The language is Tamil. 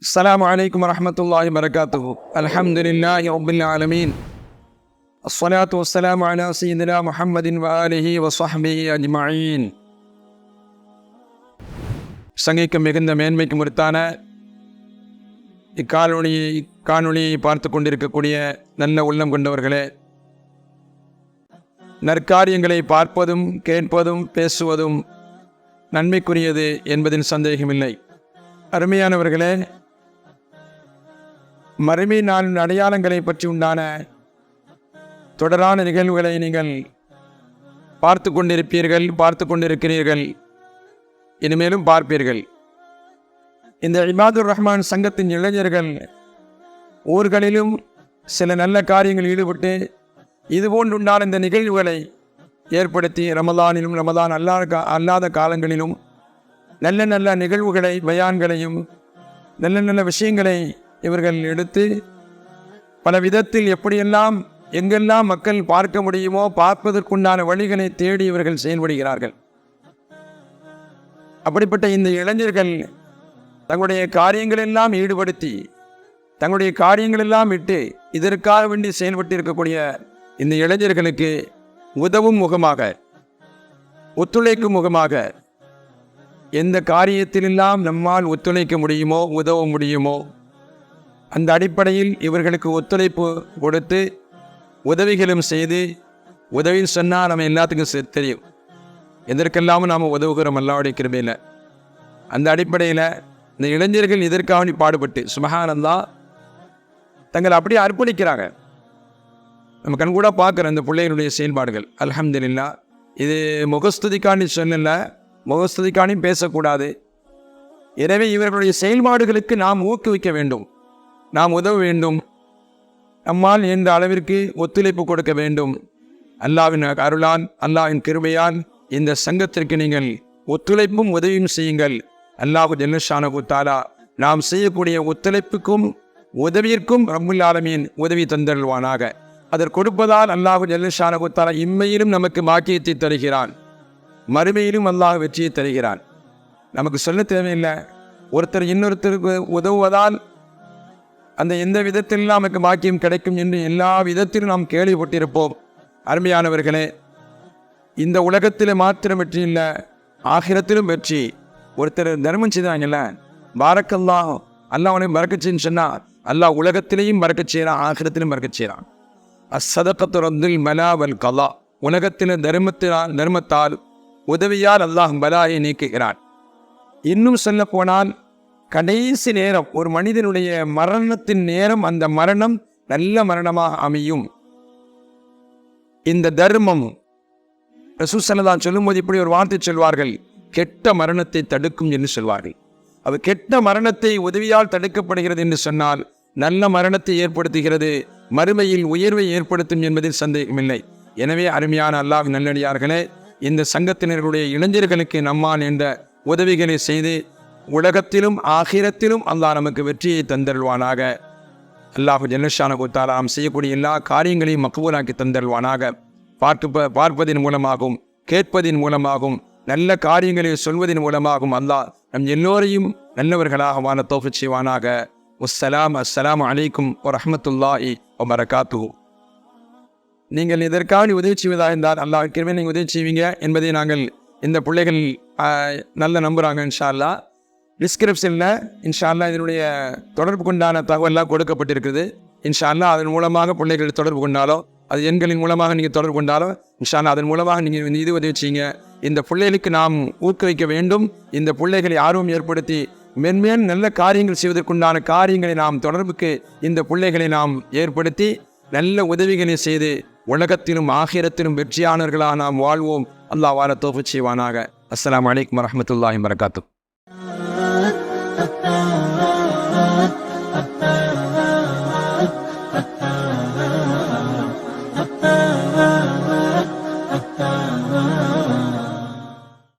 السلام عليكم ورحمة الله وبركاته. الحمد لله رب العالمين. الصلاة والسلام على سيدنا محمد وآله وصحبه أجمعين. சங்கைக்கும் மிகுந்த மேன்மைக்கு முறித்தான காணொளியை பார்த்து கொண்டிருக்கக்கூடிய நல்ல உள்ளம் கொண்டவர்களே, நற்காரியங்களை பார்ப்பதும் கேட்பதும் பேசுவதும் நன்மைக்குரியது என்பதில் சந்தேகமில்லை. அருமையானவர்களே, மறுமை நாளின் அடையாளங்களை பற்றி உண்டான தொடரான நிகழ்வுகளை நீங்கள் பார்த்து கொண்டிருக்கிறீர்கள், இனிமேலும் பார்ப்பீர்கள். இந்த இபாதுர் ரஹ்மான் சங்கத்தின் இளைஞர்கள் ஊர்களிலும் சில நல்ல காரியங்களில் ஈடுபட்டு இதுபோன்றுண்டான இந்த நிகழ்வுகளை ஏற்படுத்தி ரமலானிலும் ரமலான் அல்லாத காலங்களிலும் நல்ல நல்ல நிகழ்வுகளை பயான்களையும் நல்ல நல்ல விஷயங்களை இவர்கள் எடுத்து பல விதத்தில் எப்படியெல்லாம் எங்கெல்லாம் மக்கள் பார்க்க முடியுமோ பார்ப்பதற்குண்டான வழிகளை தேடி இவர்கள் செயல்படுகிறார்கள். அப்படிப்பட்ட இந்த இளைஞர்கள் தங்களுடைய காரியங்களெல்லாம் ஈடுபடுத்தி தங்களுடைய காரியங்களெல்லாம் விட்டு இதற்காக வேண்டி செயல்பட்டு இருக்கக்கூடிய இந்த இளைஞர்களுக்கு உதவும் முகமாக, ஒத்துழைக்கும் முகமாக எந்த காரியத்திலெல்லாம் நம்மால் ஒத்துழைக்க முடியுமோ உதவ முடியுமோ அந்த அடிப்படையில் இவர்களுக்கு ஒத்துழைப்பு கொடுத்து உதவிகளும் செய்து, உதவி சொன்னால் நம்ம எல்லாத்துக்கும் தெரியும் எதற்கெல்லாமும் நாம் உதவுகிறோம் அல்லாஹ்வுடைய கிருபையில். அந்த அடிப்படையில் இந்த இளைஞர்கள் இதற்காக பாடுபட்டு சுப்ஹானல்லாஹ் தங்களை அப்படியே அர்ப்பணிக்கிறாங்க. நம்ம கண்கூட பார்க்குற இந்த பிள்ளைகளுடைய செயல்பாடுகள் அல்ஹம்துலில்லாஹ். இது முகஸ்துதிக்காண்டி சொல்லல, முகஸ்துதிக்காண்டியும் பேசக்கூடாது. எனவே இவர்களுடைய செயல்பாடுகளுக்கு நாம் ஊக்குவிக்க வேண்டும், நாம் உதவ வேண்டும், நம்மால் என்ற அளவிற்கு ஒத்துழைப்பு கொடுக்க வேண்டும். அல்லாஹ்வின் அருளால், அல்லாஹ்வின் கிருபையால் இந்த சங்கத்திற்கு நீங்கள் ஒத்துழைப்பும் உதவியும் செய்யுங்கள். அல்லாஹ் ஜல்லஷானஹு தஆலா நாம் செய்யக்கூடிய ஒத்துழைப்புக்கும் உதவியிற்கும் ரப்புல் ஆலமீன் உதவி தந்தருள்வானாக. அதற்கு கொடுப்பதால் அல்லாஹ் ஜல்லஷானஹு தஆலா இம்மையிலும் நமக்கு பாக்கியத்தை தருகிறான், மறுமையிலும் அல்லாஹ் வெற்றியை தருகிறான். நமக்கு சொல்ல தேவையில்லை, ஒருத்தர் இன்னொருத்தருக்கு உதவுவதால் அந்த எந்த விதத்தில் நமக்கு பாக்கியம் கிடைக்கும் என்று எல்லா விதத்திலும் நாம் கேள்விப்பட்டிருப்போம். அருமையானவர்களே, இந்த உலகத்தில் மாத்திரம் வெற்றி இல்லை, ஆகிரத்திலும் வெற்றி. ஒருத்தர் தர்மம் செய்தாங்கல்ல, பாரக்கல்லாஹ், அல்லாஹ் அவனை மறக்கச்சின்னு சொன்னார், அல்லாஹ் உலகத்திலையும் மறக்கச் செய்கிறான், ஆகிரத்திலும் மறக்கச் செய்கிறான். அஸ்ஸதகத்து ரத்துல் பலா வல் கலா. உலகத்தில் தர்மத்தால் உதவியால் அல்லாஹ் பலாயை நீக்குகிறான். இன்னும் சொல்ல போனால் கடைசி நேரம், ஒரு மனிதனுடைய மரணத்தின் நேரம், அந்த மரணம் நல்ல மரணமாக அமையும். இந்த தர்மம் ரசூல் ஸல்லல்லாஹு அலைஹி சொல்லும்போது இப்படி ஒரு வார்த்தை சொல்வார்கள், கெட்ட மரணத்தை தடுக்கும் என்று சொல்வார்கள். அது கெட்ட மரணத்தை உதவியால் தடுக்கப்படுகிறது என்று சொன்னால் நல்ல மரணத்தை ஏற்படுத்துகிறது, மறுமையில் உயர்வை ஏற்படுத்தும் என்பதில் சந்தேகமில்லை. எனவே அருமையான அல்லாஹ்வின் நல்லடியார்களே, இந்த சங்கத்தினர்களுடைய இளைஞர்களுக்கு நம்மால் என்ற உதவிகளை செய்து உலகத்திலும் ஆகிரத்திலும் அல்லாஹ் நமக்கு வெற்றியை தந்தருள்வானாக. அல்லாஹ் ஜல்லஷானஹு தஆலா நாம் செய்யக்கூடிய எல்லா காரியங்களையும் மக்பூலாக்கி தந்தருள்வானாக. பார்ப்பதின் மூலமாகவும் கேட்பதின் மூலமாகவும் நல்ல காரியங்களை சொல்வதன் மூலமாகவும் அல்லாஹ் நம் எல்லோரையும் நல்லவர்களாக வாழ தௌஃபீக் செய்வானாக. அஸ்ஸலாமு அலைக்கும் வரஹ்மத்துல்லாஹி வபரகாத்துஹு. நீங்கள் இதற்காக உதவி செய்வதாக இருந்தால் அல்லாஹ் கிருபையால் நீங்கள் உதவி செய்வீங்க என்பதை நாங்கள் இந்த பிள்ளைகள் நல்ல நம்புகிறாங்க. இன்ஷா அல்லாஹ் டிஸ்கிரிப்ஷனில் இன்ஷா அல்லாஹ் இதனுடைய தொடர்பு கொண்டான தகவலாம் கொடுக்கப்பட்டிருக்குது. இன்ஷா அல்லாஹ் அதன் மூலமாக பிள்ளைகள் தொடர்பு கொண்டாலோ, அது எண்களின் மூலமாக நீங்கள் தொடர்பு கொண்டாலோ இன்ஷா அல்லாஹ் அதன் மூலமாக நீங்கள் நிதி உதவி செய்யுங்க. இந்த பிள்ளைகளுக்கு நாம் ஊக்குவிக்க வேண்டும். இந்த பிள்ளைகளை ஆர்வம் ஏற்படுத்தி மென்மேன் நல்ல காரியங்கள் செய்வதற்குண்டான காரியங்களை நாம் தொடர்புக்கு இந்த பிள்ளைகளை நாம் ஏற்படுத்தி நல்ல உதவிகளை செய்து உலகத்திலும் ஆகிரத்திலும் வெற்றியாளர்களாக நாம் வாழ்வோம். அல்லாஹ் வாழ தௌஃபீக் செய்வானாக. அஸ்ஸலாமு அலைக்கும் வரஹ்மத்துல்லாஹி வபரகாத்துஹு.